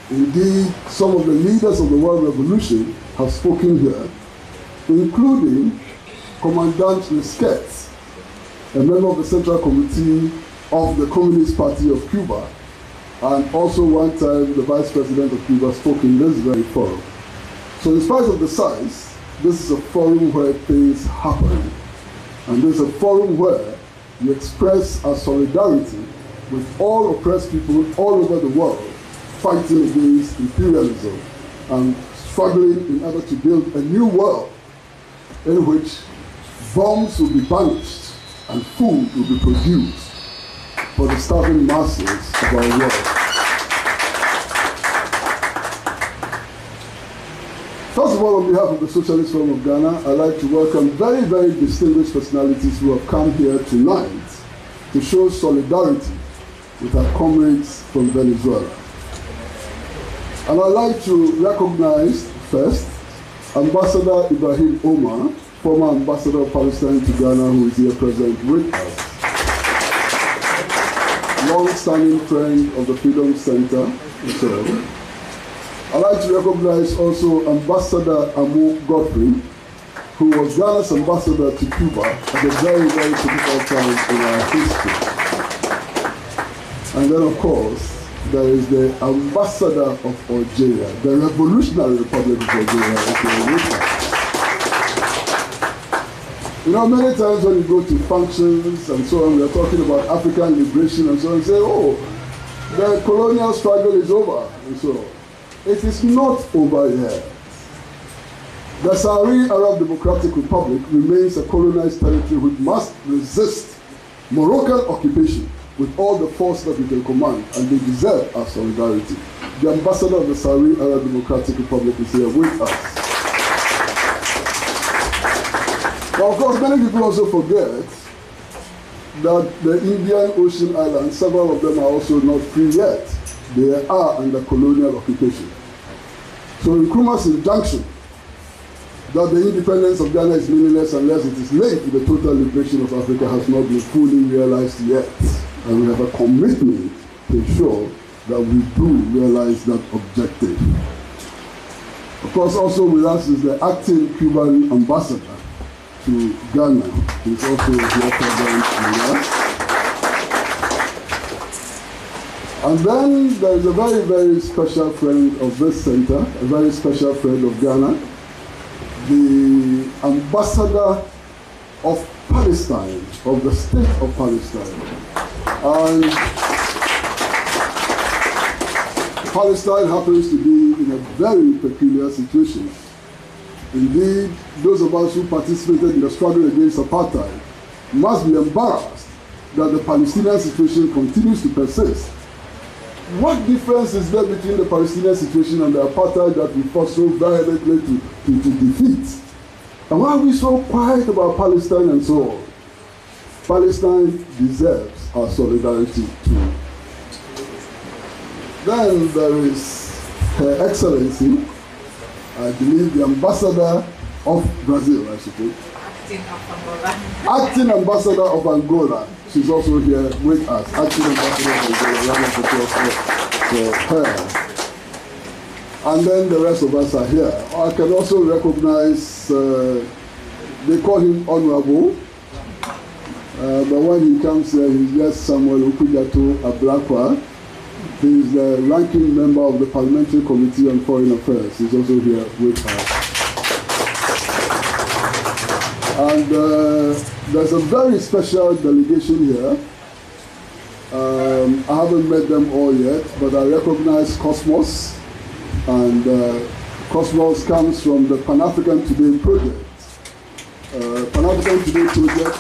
Indeed, some of the leaders of the World Revolution have spoken here, including Commandant Lesquet, a member of the Central Committee of the Communist Party of Cuba, and also one time the Vice President of Cuba spoke in this very forum. So in spite of the size, this is a forum where things happen. And this is a forum where we express our solidarity with all oppressed people all over the world fighting against imperialism and struggling in order to build a new world in which bombs will be banished and food will be produced for the starving masses of our world. First of all, on behalf of the Socialist Forum of Ghana, I'd like to welcome very, very distinguished personalities who have come here tonight to show solidarity with our comrades from Venezuela. And I'd like to recognize first Ambassador Ibrahim Omar, former Ambassador of Palestine to Ghana, who is here present with us. Long-standing friend of the Freedom Center. I'd like to recognize also Ambassador Amu Godfrey, who was Ghana's ambassador to Cuba at a very, very critical time in our history. And then, of course, there is the ambassador of Algeria, the Revolutionary Republic of Algeria. You know, many times when you go to functions and so on, we are talking about African liberation and so on, and say, oh, the colonial struggle is over, and so on. It is not over yet. The Sahrawi Arab Democratic Republic remains a colonized territory which must resist Moroccan occupation with all the force that we can command, and they deserve our solidarity. The ambassador of the Sahrawi Arab Democratic Republic is here with us. Now, of course, many people also forget that the Indian Ocean Islands, several of them are also not free yet. They are under colonial occupation. So Nkrumah's injunction that the independence of Ghana is meaningless unless it is linked to the total liberation of Africa has not been fully realized yet. And we have a commitment to ensure that we do realize that objective. Of course, also with us is the acting Cuban ambassador to Ghana, who is also here present with us. And then there is a very, very special friend of this center, a very special friend of Ghana, the ambassador of Palestine, of the state of Palestine. And Palestine happens to be in a very peculiar situation. Indeed, those of us who participated in the struggle against apartheid must be embarrassed that the Palestinian situation continues to persist. What difference is there between the Palestinian situation and the apartheid that we fought so violently to defeat? And why are we so quiet about Palestine and so on? Palestine deserves our solidarity too. Then there is Her Excellency, I believe the ambassador of Brazil, I suppose. Acting ambassador of Angola. She's also here with us. Acting ambassador of Angola. Round of applause for her. And then the rest of us are here. I can also recognize, they call him Honorable, but when he comes here, he's just Samuel Okujato Ablakwa. He's the ranking member of the Parliamentary Committee on Foreign Affairs. He's also here with us. And there's a very special delegation here. I haven't met them all yet, but I recognize Cosmos. And Cosmos comes from the Pan-African Today project. Pan-African Today project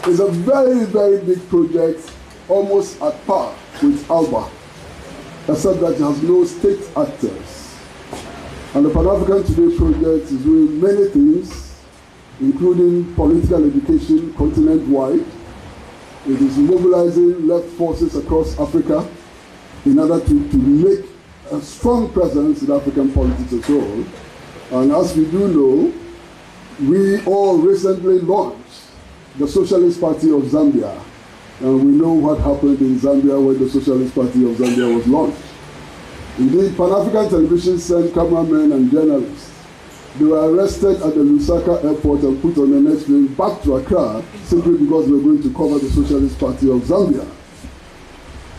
is a very, very big project, almost at par with ALBA, except that it has no state actors. And the Pan-African Today project is doing many things, including political education continent-wide. It is mobilizing left forces across Africa in order to make a strong presence in African politics as well. And as we do know, we all recently launched the Socialist Party of Zambia. And we know what happened in Zambia when the Socialist Party of Zambia was launched. Indeed, Pan-African Television sent cameramen and journalists. They were arrested at the Lusaka airport and put on the next plane back to Accra simply because they were going to cover the Socialist Party of Zambia.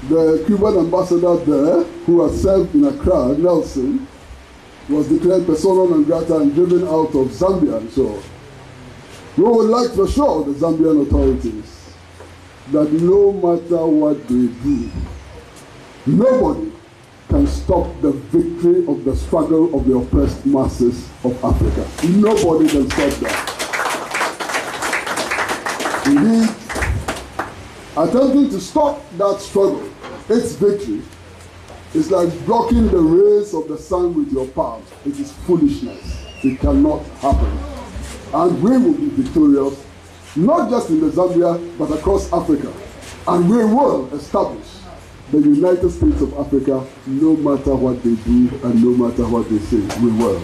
The Cuban ambassador there, who had served in Accra, Nelson, was declared persona non grata and driven out of Zambia. And so we would like to assure the Zambian authorities that no matter what they do, nobody can stop the victory of the struggle of the oppressed masses of Africa. Nobody can stop that. Indeed, attempting to stop that struggle, its victory, is like blocking the rays of the sun with your palm. It is foolishness. It cannot happen. And we will be victorious, not just in the Zambia, but across Africa. And we will establish the United States of Africa, no matter what they do and no matter what they say. We will.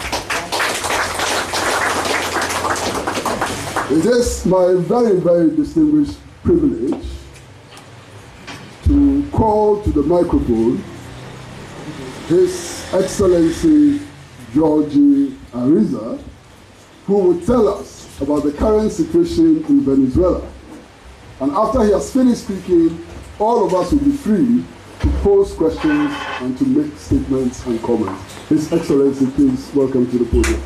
It is my very, very distinguished privilege to call to the microphone His Excellency Jorge Arreaza, who will tell us about the current situation in Venezuela. And after he has finished speaking, all of us will be free to pose questions and to make statements and comments. His Excellency, please welcome to the podium.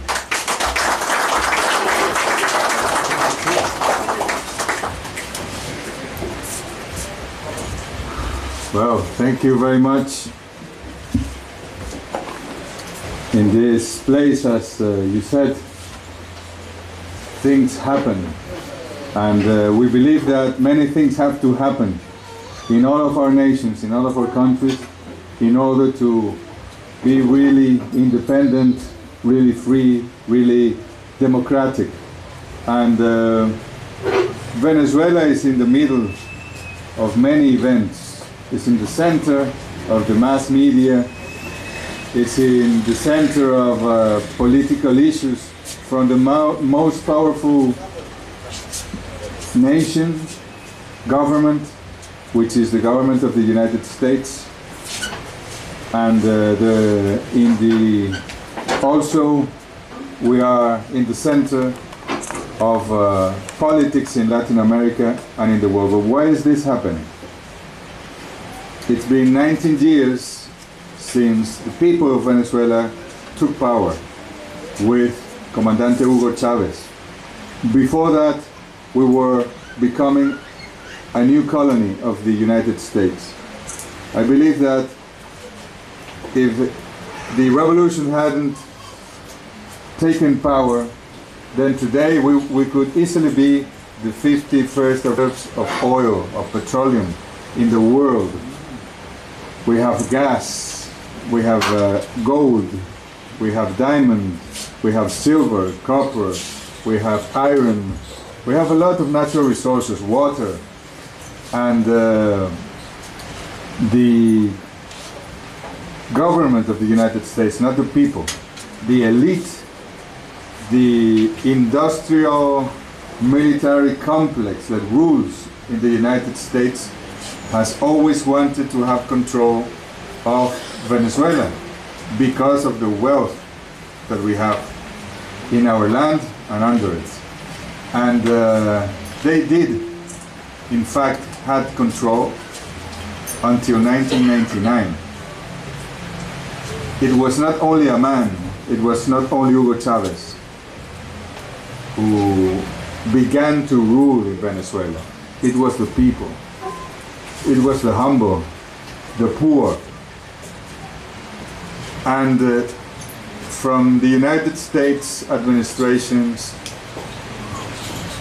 Well, thank you very much. In this place, as you said, things happen. And we believe that many things have to happen in all of our nations, in all of our countries, in order to be really independent, really free, really democratic. And Venezuela is in the middle of many events. It's in the center of the mass media. It's in the center of political issues from the most powerful nation, government, which is the government of the United States. And also we are in the center of politics in Latin America and in the world. But why is this happening? It's been 19 years since the people of Venezuela took power with Comandante Hugo Chavez. Before that, we were becoming a new colony of the United States. I believe that if the revolution hadn't taken power, then today we could easily be the 51st of oil, of petroleum in the world. We have gas, we have gold, we have diamond, we have silver, copper, we have iron, we have a lot of natural resources, water, and the government of the United States, not the people, the elite, the industrial military complex that rules in the United States has always wanted to have control of Venezuela because of the wealth that we have in our land and under it. And they did, in fact, had control until 1999. It was not only a man, it was not only Hugo Chavez who began to rule in Venezuela. It was the people. It was the humble, the poor. And from the United States administrations,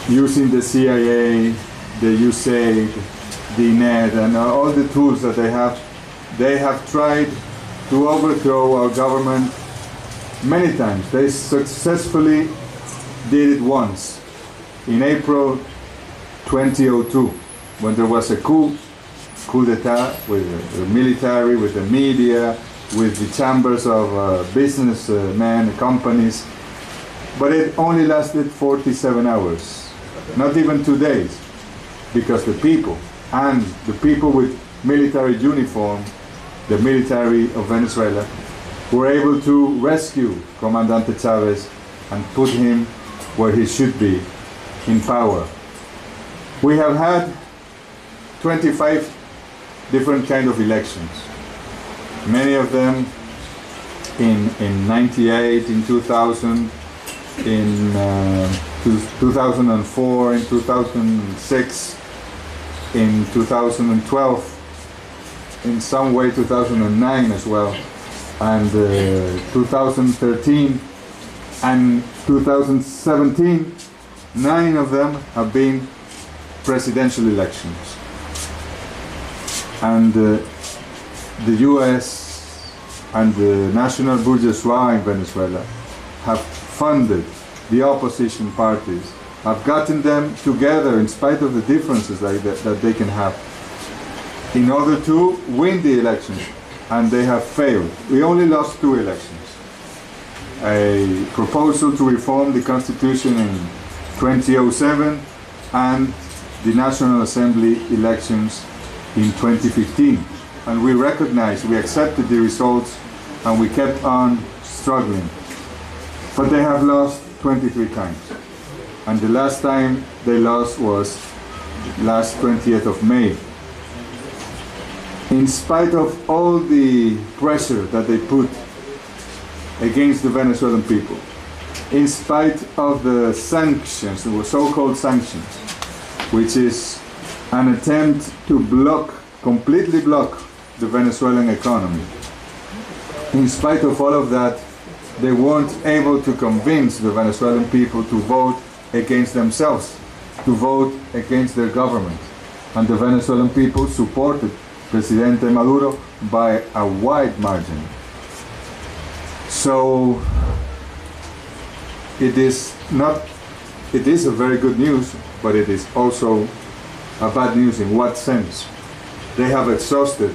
using the CIA, the USAID, the NED, and all the tools that they have tried to overthrow our government many times. They successfully did it once, in April 2002, when there was a coup d'etat with the military, with the media, with the chambers of businessmen, companies. But it only lasted 47 hours, not even 2 days, because the people, and the people with military uniform, the military of Venezuela, were able to rescue Comandante Chavez and put him where he should be, in power. We have had 25 different kind of elections, many of them in 98, in 2000, in 2004, in 2006, in 2012, in some way 2009 as well, and 2013 and 2017, 9 of them have been presidential elections. And the US and the national bourgeoisie in Venezuela have funded the opposition parties, have gotten them together in spite of the differences that they can have, in order to win the elections, and they have failed. We only lost 2 elections. A proposal to reform the constitution in 2007 and the National Assembly elections in 2015. And we recognized, we accepted the results, and we kept on struggling. But they have lost 23 times. And the last time they lost was last 20th of May. In spite of all the pressure that they put against the Venezuelan people, in spite of the sanctions, the so-called sanctions, which is an attempt to completely block the Venezuelan economy. In spite of all of that, they weren't able to convince the Venezuelan people to vote against themselves, to vote against their government. And the Venezuelan people supported Presidente Maduro by a wide margin. So it is a very good news, but it is also a bad news. In what sense? They have exhausted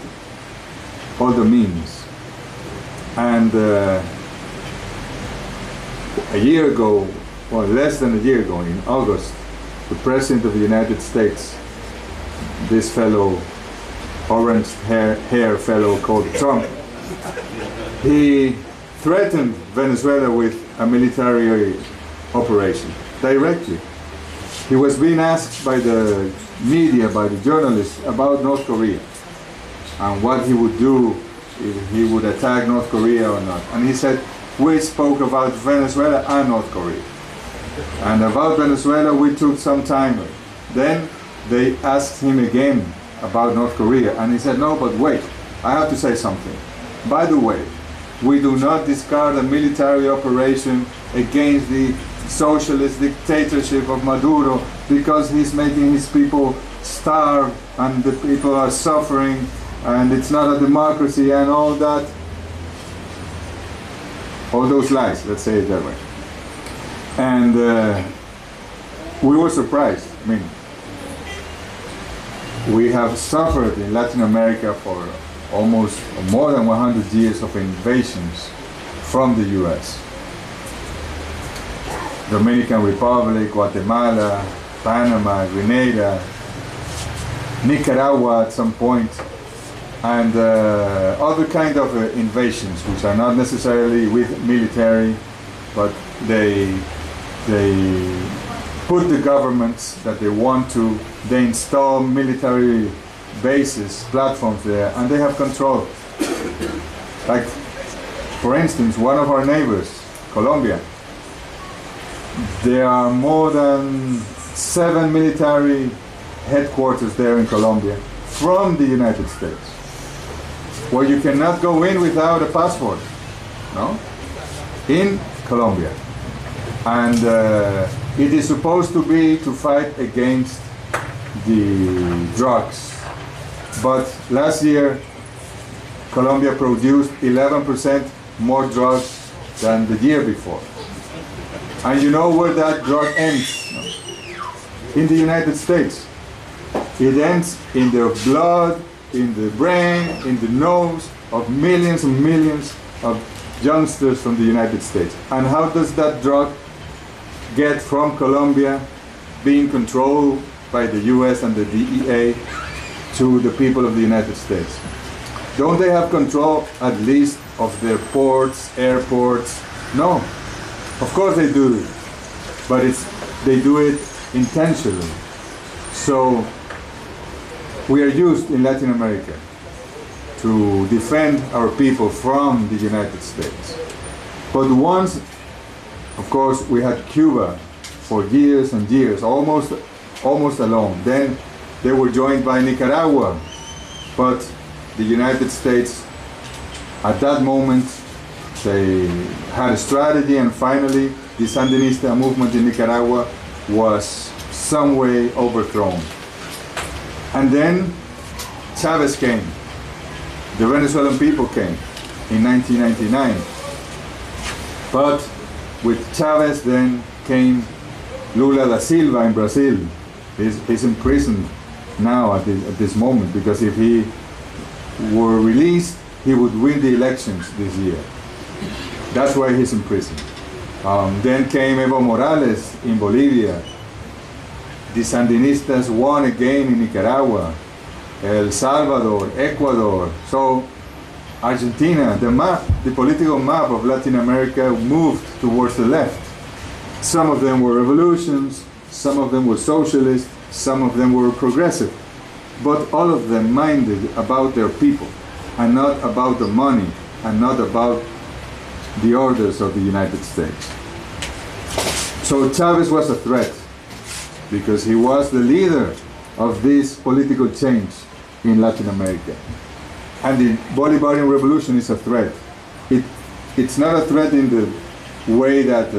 all the means. And a year ago, or less than a year ago, in August, the President of the United States, this fellow, orange hair fellow called Trump, he threatened Venezuela with a military operation, directly. He was being asked by the media, by the journalists, about North Korea and what he would do if he would attack North Korea or not. And he said, we spoke about Venezuela and North Korea. And about Venezuela we took some time. Then they asked him again about North Korea, and he said, no, but wait, I have to say something. By the way, we do not discard a military operation against the socialist dictatorship of Maduro because he's making his people starve and the people are suffering and it's not a democracy and all that. All those lies, let's say it that way. And we were surprised. I mean, we have suffered in Latin America for almost more than 100 years of invasions from the US. Dominican Republic, Guatemala, Panama, Grenada, Nicaragua at some point, and other kind of invasions, which are not necessarily with military, but they put the governments that they want to, they install military bases, platforms there, and they have control. Like, for instance, one of our neighbors, Colombia, there are more than 7 military headquarters there in Colombia from the United States, where you cannot go in without a passport, no? In Colombia. And it is supposed to be to fight against the drugs. But last year, Colombia produced 11% more drugs than the year before. And you know where that drug ends? In the United States. It ends in the blood, in the brain, in the nose of millions and millions of youngsters from the United States. And how does that drug get from Colombia, being controlled by the US and the DEA, to the people of the United States? Don't they have control at least of their ports, airports? No. Of course they do it, but they do it intentionally. So we are used in Latin America to defend our people from the United States. But once, of course, we had Cuba for years and years, almost alone. Then they were joined by Nicaragua, but the United States, at that moment, they had a strategy, and finally the Sandinista movement in Nicaragua was some way overthrown. And then Chavez came. The Venezuelan people came in 1999. But with Chavez then came Lula da Silva in Brazil. He's imprisoned now at this moment, because if he were released, he would win the elections this year. That's why he's in prison. Then came Evo Morales in Bolivia. The Sandinistas won again in Nicaragua, El Salvador, Ecuador. So Argentina, the political map of Latin America moved towards the left. Some of them were revolutions, some of them were socialist, some of them were progressive. But all of them minded about their people, and not about the money, and not about the orders of the United States. So Chavez was a threat, because he was the leader of this political change in Latin America. And the Bolivarian Revolution is a threat. It's not a threat in the way that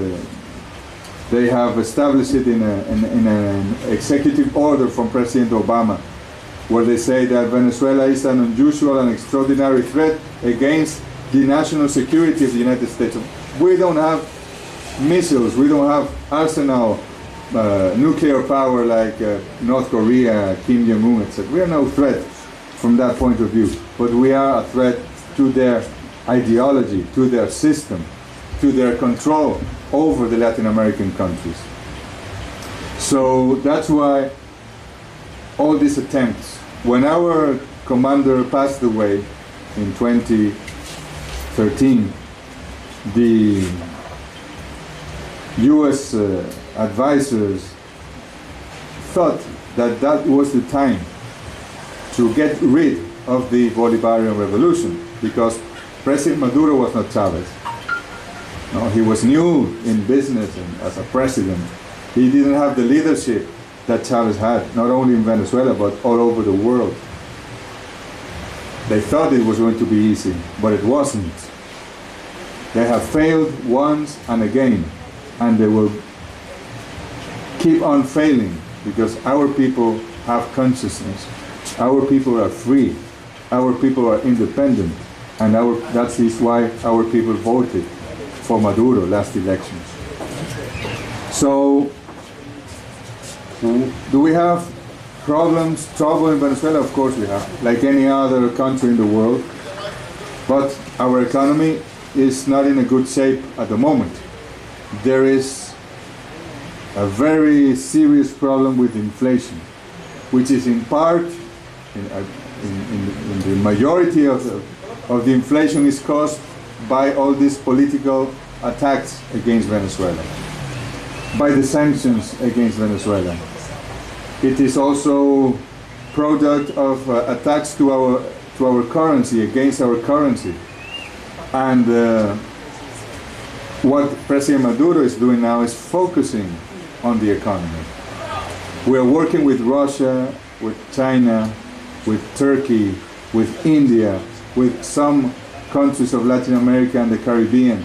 they have established it in an executive order from President Obama, where they say that Venezuela is an unusual and extraordinary threat against the national security of the United States. We don't have missiles, we don't have arsenal, nuclear power like North Korea, Kim Jong-un, etc. We are no threat from that point of view, but we are a threat to their ideology, to their system, to their control over the Latin American countries. So that's why all these attempts, when our commander passed away in 2013, the US advisors thought that that was the time to get rid of the Bolivarian Revolution, because President Maduro was not Chavez. No, he was new in business and as a president. He didn't have the leadership that Chavez had, not only in Venezuela, but all over the world. They thought it was going to be easy, but it wasn't. They have failed once and again, and they will keep on failing, because our people have consciousness. Our people are free. Our people are independent, and that is why our people voted for Maduro last elections. So, do we have problems, trouble in Venezuela? Of course we have, like any other country in the world. But our economy is not in a good shape at the moment. There is a very serious problem with inflation, which is in part, in the majority of the inflation is caused by all these political attacks against Venezuela, by the sanctions against Venezuela. It is also product of attacks to our currency, against our currency. And what President Maduro is doing now is focusing on the economy. We are working with Russia, with China, with Turkey, with India, with some countries of Latin America and the Caribbean.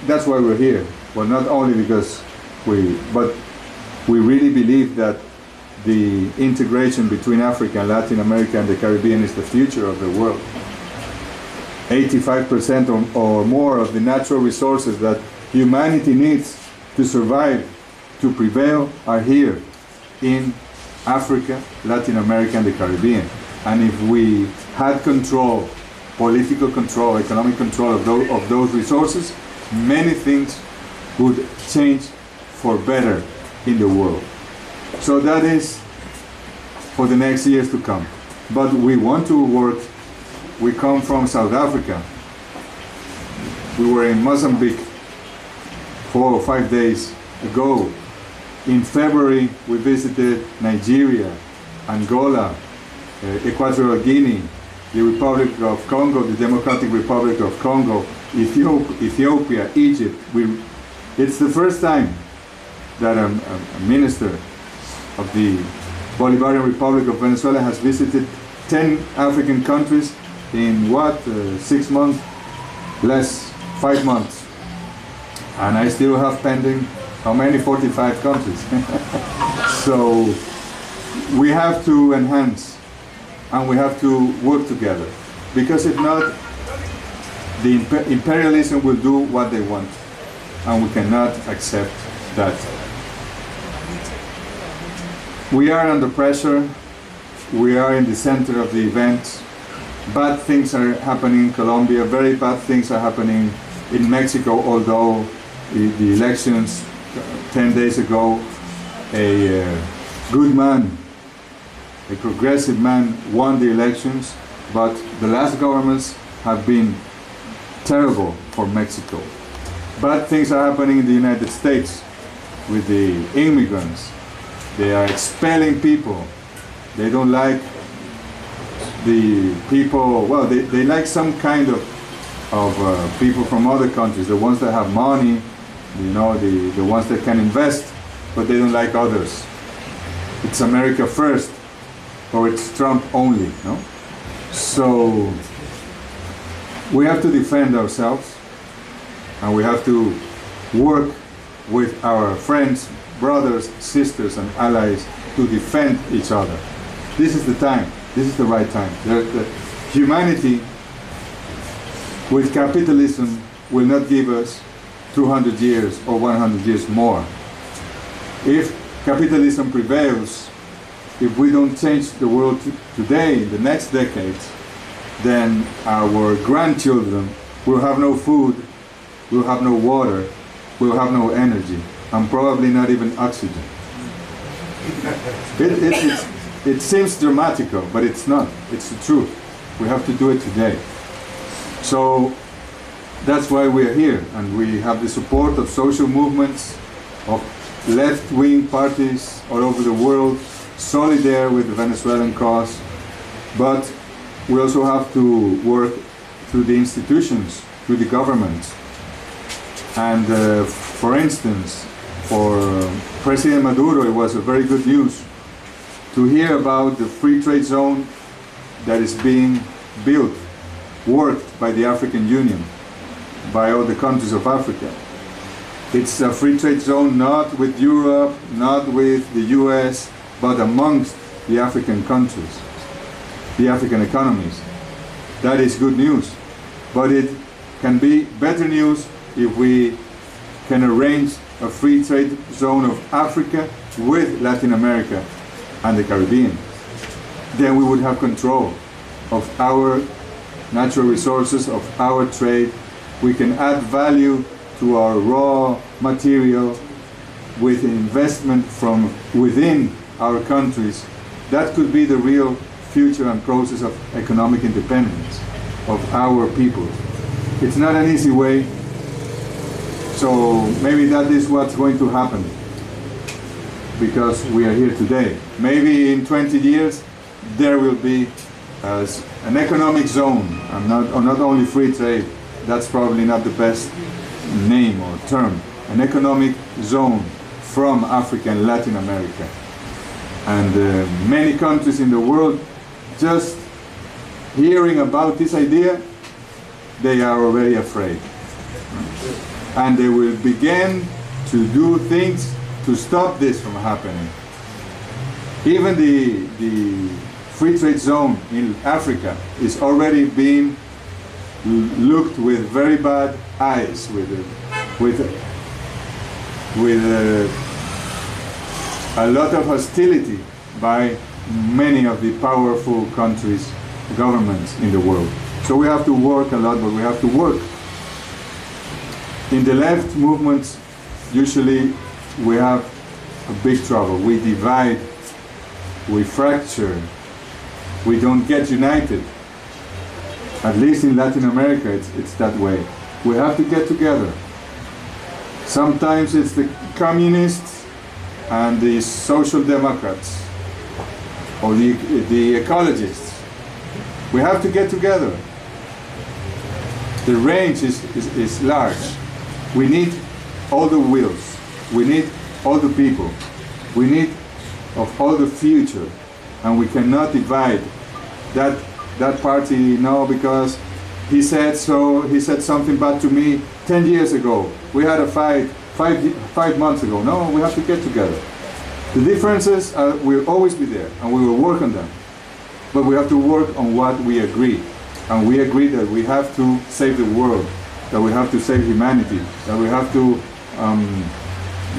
That's why we're here. Well, not only because but we really believe that the integration between Africa and Latin America and the Caribbean is the future of the world. 85% or more of the natural resources that humanity needs to survive, to prevail, are here in Africa, Latin America, and the Caribbean. And if we had control, political control, economic control of those resources, many things would change for better in the world. So that is for the next years to come. but we want to work. We come from South Africa. We were in Mozambique 4 or 5 days ago. In February, we visited Nigeria, Angola, Equatorial Guinea, the Republic of Congo, the Democratic Republic of Congo, Ethiopia, Egypt. It's the first time that a minister of the Bolivarian Republic of Venezuela has visited 10 African countries in what, 6 months? Less, 5 months. And I still have pending, how many? 45 countries. So we have to enhance and we have to work together, because if not, the imperialism will do what they want, and we cannot accept that. We are under pressure. We are in the center of the event. Bad things are happening in Colombia. Very bad things are happening in Mexico, although the elections 10 days ago, a good man, a progressive man won the elections, but the last governments have been terrible for Mexico. Bad things are happening in the United States with the immigrants. They are expelling people. They don't like the people, well, they like some kind of people from other countries, the ones that have money, you know, the ones that can invest, but they don't like others. It's America first, or it's Trump only, no? So we have to defend ourselves, and we have to work with our friends, brothers, sisters, and allies to defend each other. This is the time. This is the right time. The humanity with capitalism will not give us 200 years or 100 years more. If capitalism prevails, if we don't change the world today, in the next decades, then our grandchildren will have no food, will have no water, will have no energy, and probably not even oxygen. It seems dramatical, but it's not. It's the truth. We have to do it today. So that's why we are here, and we have the support of social movements, of left-wing parties all over the world, solidarity with the Venezuelan cause, but we also have to work through the institutions, through the governments. And for instance, for President Maduro, it was a very good news to hear about the free trade zone that is being built, worked by the African Union, by all the countries of Africa. It's a free trade zone not with Europe, not with the US, but amongst the African countries, the African economies. That is good news. But it can be better news if we can arrange a free trade zone of Africa with Latin America and the Caribbean. Then we would have control of our natural resources, of our trade. We can add value to our raw material with investment from within our countries. That could be the real future and process of economic independence of our people. It's not an easy way, so maybe that is what's going to happen, because we are here today. Maybe in 20 years there will be an economic zone, and not only free trade. That's probably not the best name or term. An economic zone from Africa and Latin America. And many countries in the world, just hearing about this idea, they are already afraid. And they will begin to do things to stop this from happening. Even the free trade zone in Africa is already being looked with very bad eyes, with a lot of hostility by many of the powerful countries, governments in the world. So we have to work a lot, but we have to work. In the left movements, usually we have a big trouble. We divide, we fracture, we don't get united. At least in Latin America, it's that way. We have to get together. Sometimes it's the communists and the social democrats, or the ecologists. We have to get together. The range is large. We need all the wills. We need all the people. We need of all the future. And we cannot divide that party, no, because he said so, he said something bad to me 10 years ago. We had a fight 5 months ago. No, we have to get together. The differences will always be there, and we will work on them. But we have to work on what we agree. And we agree that we have to save the world, that we have to save humanity, that we have to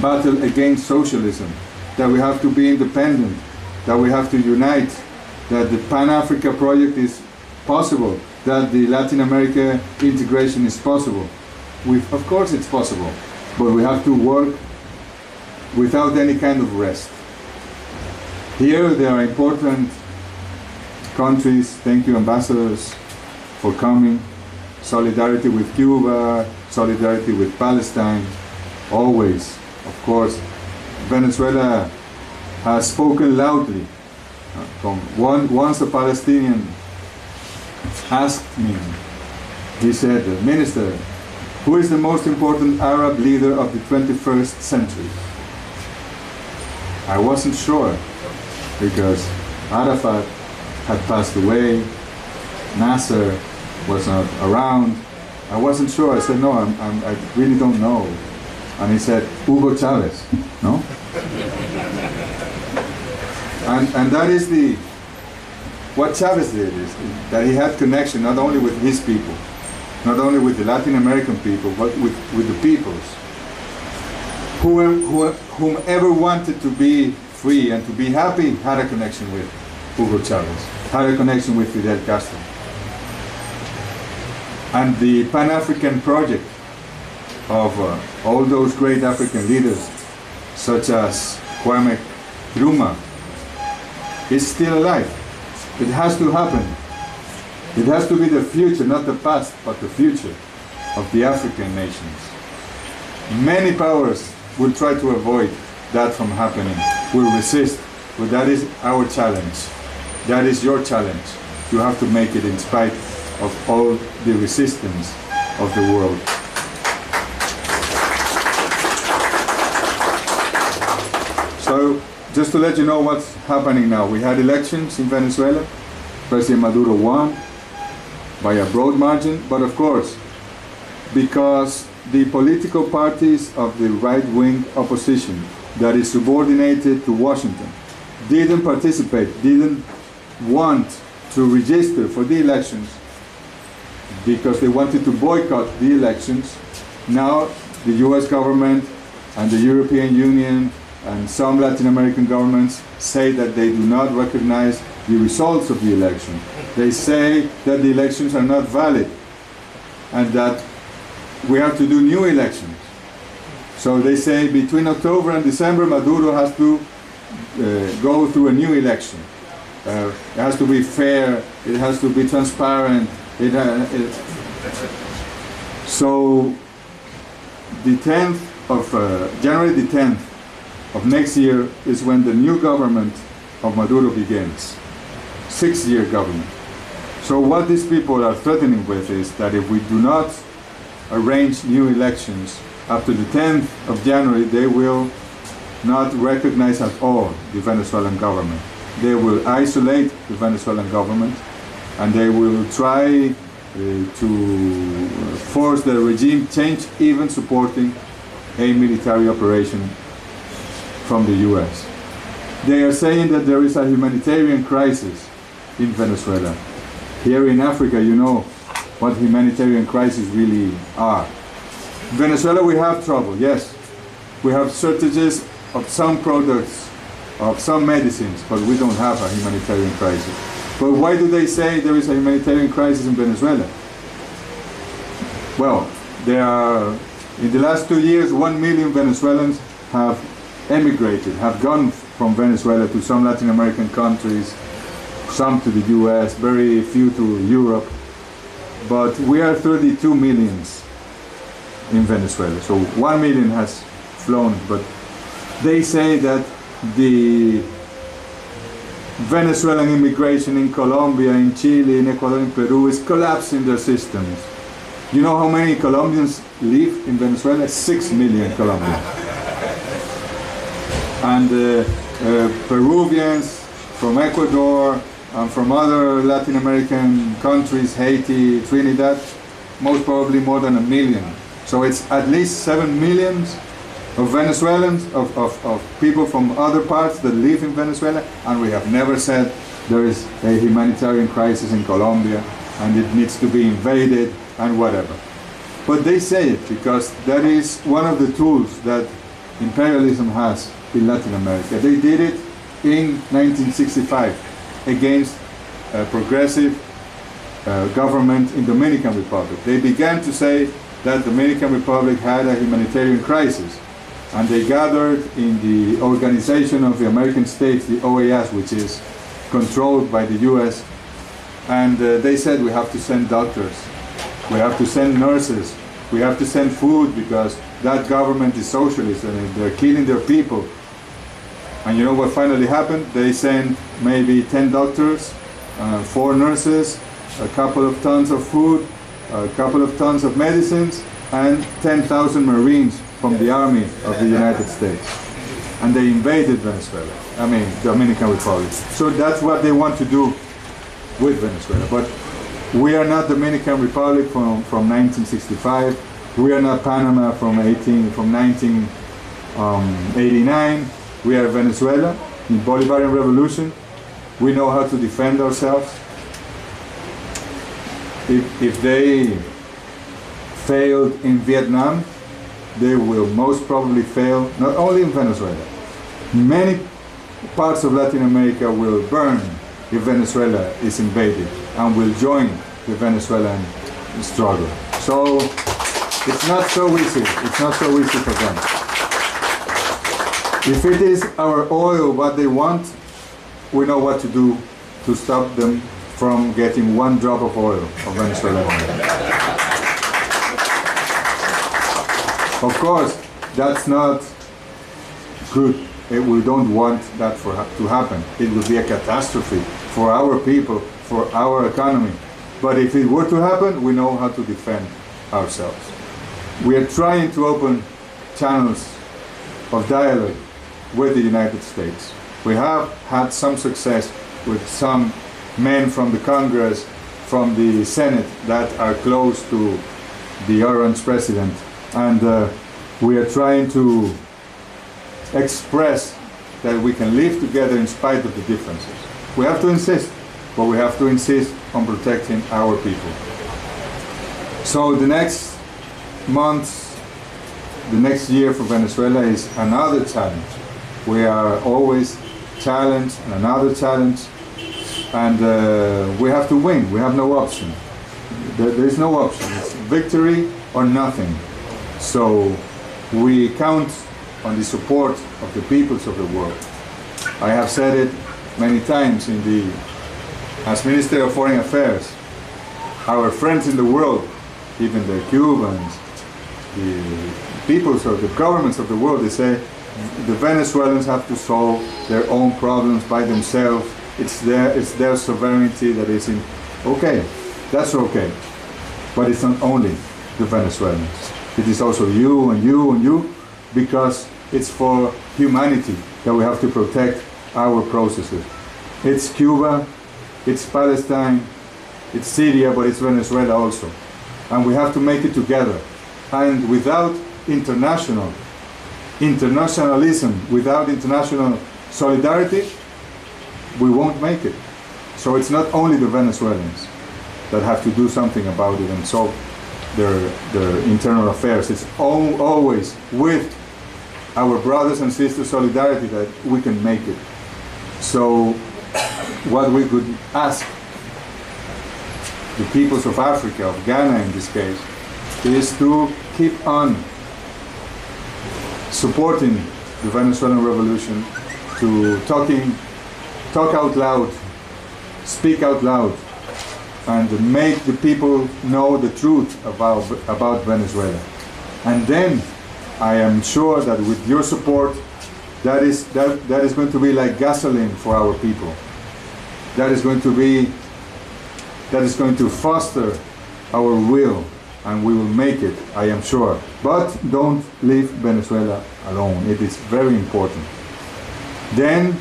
battle against socialism, that we have to be independent, that we have to unite, that the Pan-Africa project is possible, that the Latin America integration is possible. Of course it's possible, but we have to work without any kind of rest. Here there are important countries. Thank you, ambassadors, for coming. Solidarity with Cuba, solidarity with Palestine, always, of course. Venezuela has spoken loudly. Once a Palestinian asked me, he said, "Minister, who is the most important Arab leader of the 21st century?" I wasn't sure, because Arafat had passed away, Nasser was not around. I wasn't sure. I said, no, I really don't know. And he said, Hugo Chavez, no? And that is what Chavez did, is that he had connection not only with his people, not only with the Latin American people, but with the peoples. Whomever wanted to be free and to be happy had a connection with Hugo Chavez, had a connection with Fidel Castro. And the Pan-African project of all those great African leaders, such as Kwame Nkrumah, is still alive. It has to happen. It has to be the future, not the past, but the future of the African nations. Many powers will try to avoid that from happening, will resist, but that is our challenge. That is your challenge. You have to make it in spite of all the resistance of the world. So, just to let you know what's happening now. We had elections in Venezuela. President Maduro won by a broad margin, but of course, because the political parties of the right-wing opposition that is subordinated to Washington didn't participate, didn't want to register for the elections, because they wanted to boycott the elections. Now the US government and the European Union and some Latin American governments say that they do not recognize the results of the election. They say that the elections are not valid and that we have to do new elections. So they say between October and December, Maduro has to go through a new election. It has to be fair, it has to be transparent. So the 10th of January the 10th of next year is when the new government of Maduro begins. 6-year government. So what these people are threatening with is that if we do not arrange new elections after the 10th of January, they will not recognize at all the Venezuelan government. They will isolate the Venezuelan government, and they will try to force the regime change, even supporting a military operation from the US. They are saying that there is a humanitarian crisis in Venezuela. Here in Africa, you know what humanitarian crises really are. In Venezuela we have trouble, yes. We have shortages of some products, of some medicines, but we don't have a humanitarian crisis. But why do they say there is a humanitarian crisis in Venezuela? Well, there are, in the last 2 years, 1 million Venezuelans have emigrated, have gone from Venezuela to some Latin American countries, some to the US, very few to Europe. But we are 32 millions in Venezuela. So 1 million has flown, but they say that the Venezuelan immigration in Colombia, in Chile, in Ecuador, in Peru is collapsing their systems. You know how many Colombians live in Venezuela? 6 million Colombians. And Peruvians from Ecuador and from other Latin American countries, Haiti, Trinidad, most probably more than 1 million. So it's at least 7 millions of Venezuelans, of people from other parts that live in Venezuela, and we have never said there is a humanitarian crisis in Colombia and it needs to be invaded and whatever. But they say it because that is one of the tools that imperialism has in Latin America. They did it in 1965 against a progressive government in Dominican Republic. They began to say that Dominican Republic had a humanitarian crisis, and they gathered in the Organization of the American States, the OAS, which is controlled by the US, and they said we have to send doctors, we have to send nurses, we have to send food because that government is socialist and they're killing their people. And you know what finally happened? They sent maybe 10 doctors, 4 nurses, a couple of tons of food, a couple of tons of medicines, and 10,000 Marines from the Army of the United States. And they invaded Venezuela, I mean Dominican Republic. So that's what they want to do with Venezuela. But we are not Dominican Republic from 1965. We are not Panama from 1989. We are Venezuela in Bolivarian Revolution. We know how to defend ourselves. If they failed in Vietnam, they will most probably fail not only in Venezuela. Many parts of Latin America will burn if Venezuela is invaded and will join the Venezuelan struggle. So it's not so easy. It's not so easy for them. If it is our oil what they want, we know what to do to stop them from getting 1 drop of oil of Venezuelan oil. Of course, that's not good. We don't want that to happen. It would be a catastrophe for our people, for our economy. But if it were to happen, we know how to defend ourselves. We are trying to open channels of dialogue with the United States. We have had some success with some men from the Congress, from the Senate that are close to the Orange president. And we are trying to express that we can live together in spite of the differences. We have to insist, but we have to insist on protecting our people. So the next months, the next year for Venezuela is another challenge. We are always challenged and another challenge, and we have to win. We have no option. There is no option. It's victory or nothing. So we count on the support of the peoples of the world. I have said it many times as Minister of Foreign Affairs. Our friends in the world, even the Cubans, the peoples of the governments of the world, they say the Venezuelans have to solve their own problems by themselves. It's their sovereignty that is in. Okay, that's okay. But it's not only the Venezuelans. It is also you and you and you, because it's for humanity that we have to protect our processes. It's Cuba, it's Palestine, it's Syria, but it's Venezuela also. And we have to make it together. And without internationalism, without international solidarity, we won't make it. So it's not only the Venezuelans that have to do something about it and solve their internal affairs. It's always with our brothers and sisters solidarity that we can make it. So what we could ask the peoples of Africa, of Ghana in this case, is to keep on supporting the Venezuelan revolution, to talk out loud speak out loud and make the people know the truth about Venezuela. And then I am sure that with your support, that is going to be like gasoline for our people. That is going to foster our will, and we will make it, I am sure. But don't leave Venezuela alone. It is very important. Then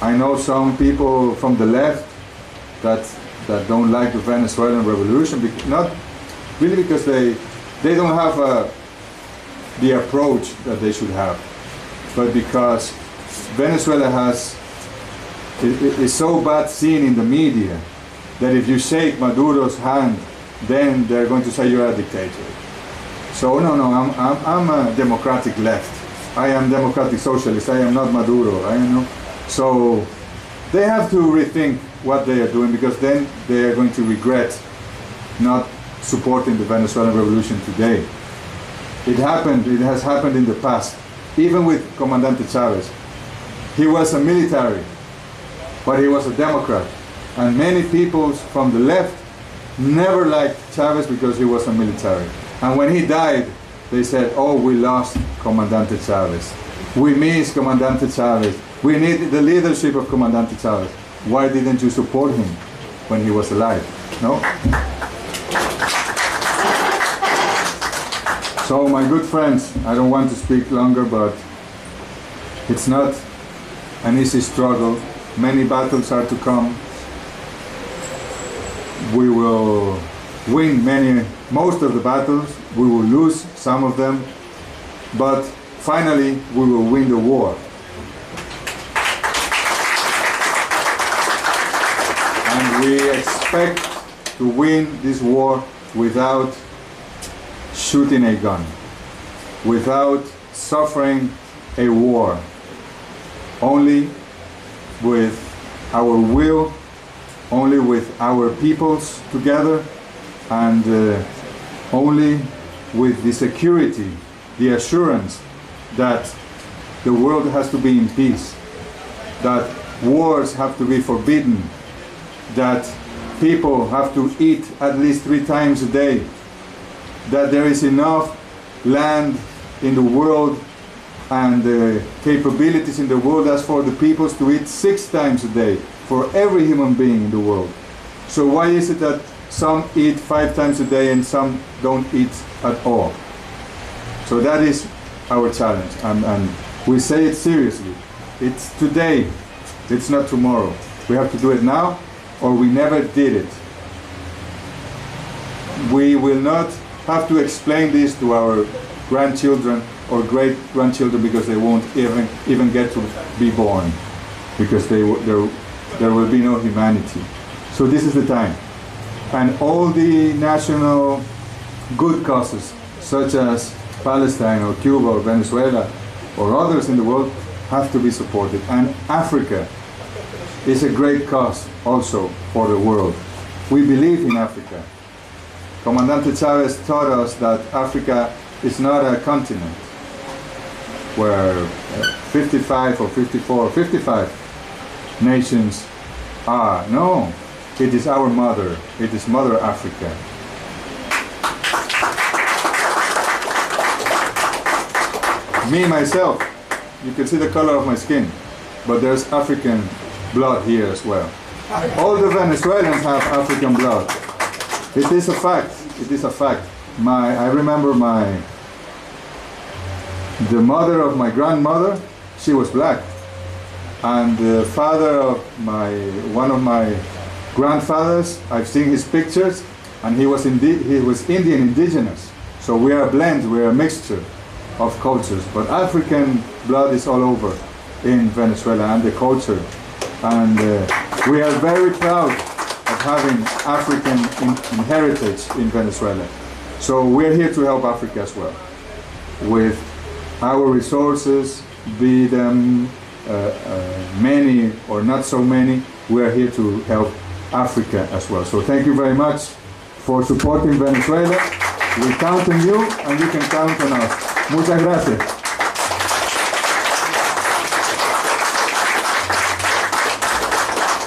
I know some people from the left that don't like the Venezuelan revolution, not really because they don't have the approach that they should have, but because Venezuela is so bad seen in the media that if you shake Maduro's hand, then they're going to say you're a dictator. So no, I'm a democratic left. I am democratic socialist. I am not Maduro. So they have to rethink what they are doing, because then they are going to regret not supporting the Venezuelan revolution today. It has happened in the past, even with Comandante Chavez. He was a military, but he was a Democrat. And many people from the left never liked Chavez because he was a military. And when he died, they said, oh, we lost Comandante Chavez. We miss Comandante Chavez. We need the leadership of Comandante Chavez. Why didn't you support him when he was alive? No? So my good friends, I don't want to speak longer, but it's not an easy struggle. Many battles are to come. We will win most of the battles. We will lose some of them, but finally we will win the war. And we expect to win this war without shooting a gun, without suffering a war, only with our will, only with our peoples together, and only with the security, the assurance that the world has to be in peace, that wars have to be forbidden, that people have to eat at least 3 times a day, that there is enough land in the world and capabilities in the world as for the peoples to eat 6 times a day for every human being in the world. So why is it that some eat 5 times a day and some don't eat at all? So that is our challenge, and we say it seriously. It's today, it's not tomorrow. We have to do it now, or we never did it. We will not have to explain this to our grandchildren or great-grandchildren, because they won't even get to be born, because there will be no humanity. So this is the time. And all the national good causes, such as Palestine or Cuba or Venezuela or others in the world, have to be supported. And Africa is a great cause also for the world. We believe in Africa. Comandante Chavez taught us that Africa is not a continent where 55 or 54 or 55 nations are. No, it is our mother. It is Mother Africa. Me, myself, you can see the color of my skin, but there's African blood here as well. All the Venezuelans have African blood. It is a fact. It is a fact. I remember the mother of my grandmother, she was black, and the father of one of my grandfathers, I've seen his pictures, and he was Indian indigenous. So we are a blend, we are a mixture of cultures. But African blood is all over in Venezuela, and the culture. And we are very proud of having African heritage in Venezuela. So we're here to help Africa as well, with our resources, be them many or not so many. We're here to help Africa as well. So thank you very much for supporting Venezuela. We count on you, and you can count on us. Muchas gracias.